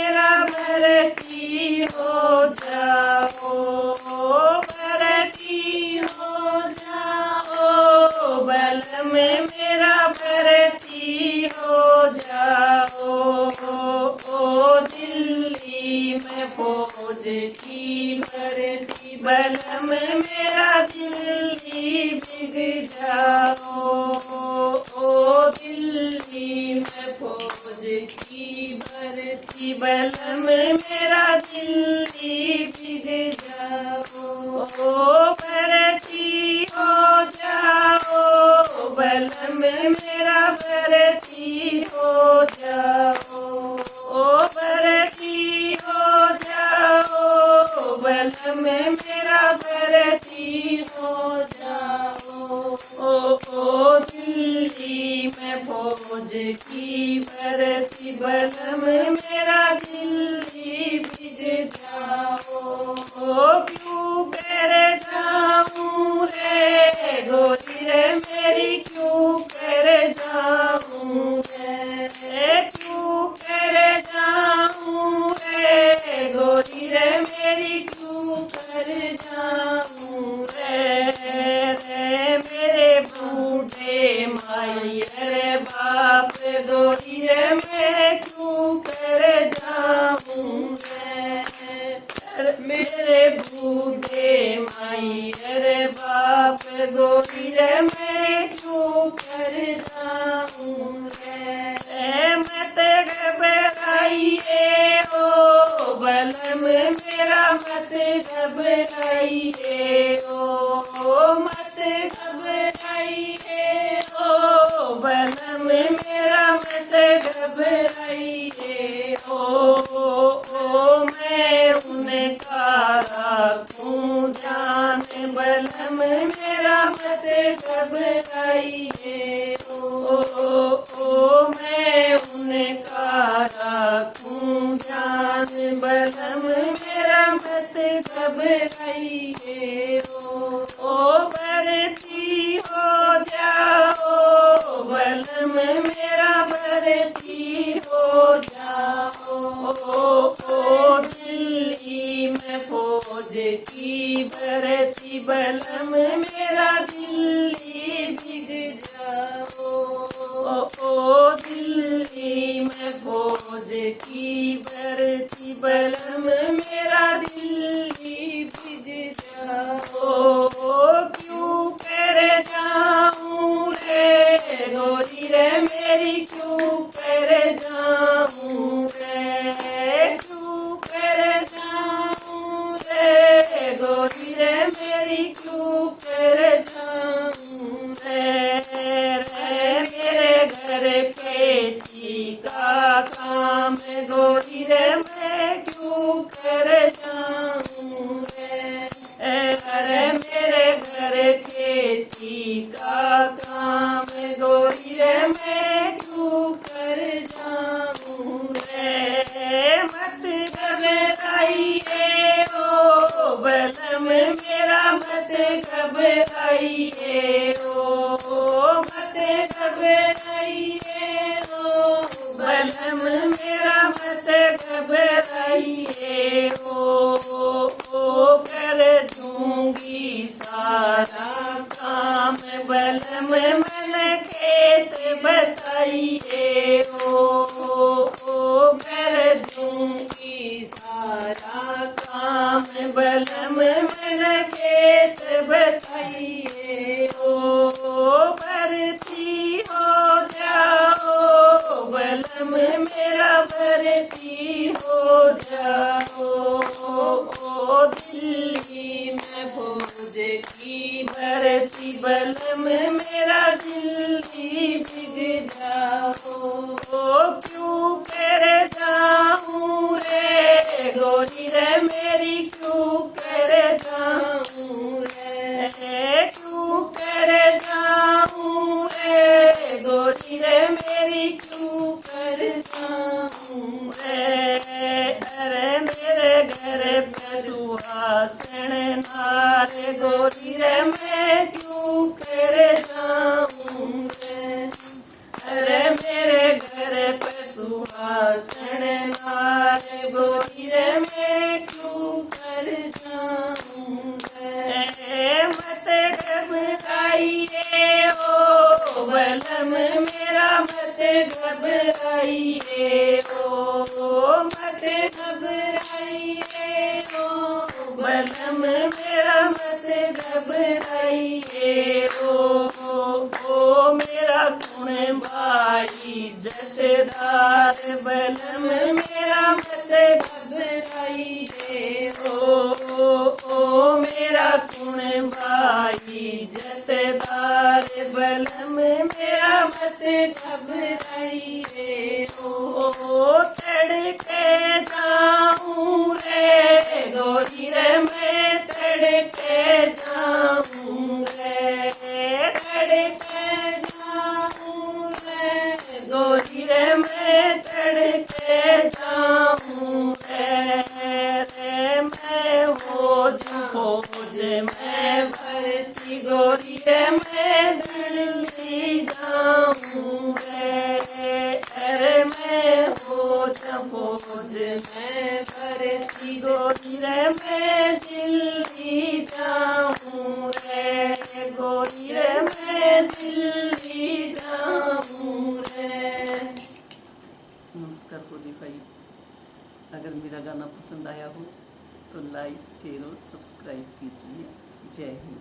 मेरा भरती हो जाओ, भरती हो जाओ, बलम मेरा भरती हो जाओ। ओ दिल्ली में फौज की भर्ती, बलम मेरा दिल्ली बिग जाओ। ओ दिल्ली में फौज की भर्ती, बलम मेरा दिल्ली बिग जाओ। ओ भर्ती हो जाओ, बलम मेरा भर्ती हो जाओ। ओ भर्ती हो जाओ, बलम मेरा भर्ती हो जाओ। ओ दिल्ली में फौज की भर्ती, बलम मेरा दिल्ली बिग जाओ। ओ क्यों कर जाऊं रे गोरी रे मेरी, क्यों कर जाऊं रे, क्यों कर जाऊं रे गोरी रे मेरी, क्यों कर जाऊं रे। मेरे बूढ़े माई रे बाप गोरी रे मैं क्यों कर जाऊं रे। मेरे बूढ़े माई रे बाप गोरी रे मैं क्यों कर जाऊं रे। मत घबराइए ओ बलम मेरा, मत घबराइए ओ, मत घबराइए ओ बलम मेरा, मत घबराइए ओ मैं उनका राखूं ध्यान, बलम मेरा मत घबराइए ओ मैं उनका राखूं ध्यान, बलम मेरा मत घबराइए ओ भर्ती हो जाओ, बलम मेरा भर्ती हो जाओ। ओ दिल्ली में फौज की भर्ती, बलम मेरा दिल्ली बिग जाओ। ओ दिल्ली में फौज की भर्ती, बलम मेरा दिल्ली बिग जाओ। क्यों कर जाऊं रे गोरी रे मेरी, क्यों कर जाऊं रे, क्यों कर जाऊं रे गोरी रे मेरी, क्यों कर जाऊं रे। मेरे घर खेती का काम गोरी रे मैं क्यों कर जाऊं रे। अरे मेरे घर खेती का काम गोरी रे मैं क्यों कर जाऊं रे। मत घबराइए ओ बलम मेरा, मत घबराइए ओ, मत घबराइए ओ बलम मेरा, मत घबराइए ओ कर दूंगी सारा काम, बलम मन खेत बताइए ओ कर दूंगी सारा काम, बलम मन खेत बताइए ओ भर्ती हो जाओ, बलम मेरा भर्ती हो जाओ। ओ दिल्ली में फौज की भर्ती, बलम मेरा दिल्ली बिग जाओ। क्यों कर जाऊं रे गोरी रे मेरी, क्यों कर जाऊं रे, क्यों कर जाऊं रे गोरी रे मेरी, क्यों कर जाऊं रे। अरे मेरे घर पे सुहासन नार गोरी रे मैं क्यों कर जाऊं रे। अरे मेरे घर पे सुहासन नार बलम मेरा मत घबराइए ओ मत घबराइए ओ बलम मेरा मत घबराइए ओ मेरा गुण भाई जथेदार बलम मेरा मत घबराइए ओ मेरा गुण भाई जथेदार बलम मेरा मत घबराइए ओ तड़के जाऊं रे गोरी रे मैं तड़के जाऊं रे तड़के जाऊं रे गोरी रे मैं तड़के जाऊं रे मैं हो फौज में भर्ती गोरी रे मैं दिल्ली जाऊं रे अरे मैं हो फौज में भर्ती गोरी रे मैं दिल्ली जाऊं रे गोरी रे मैं दिल्ली जाऊं रे। नमस्कार फौजी भाई, अगर मेरा गाना पसंद आया हो तो लाइक शेयर और सब्सक्राइब कीजिए। जय हिंद।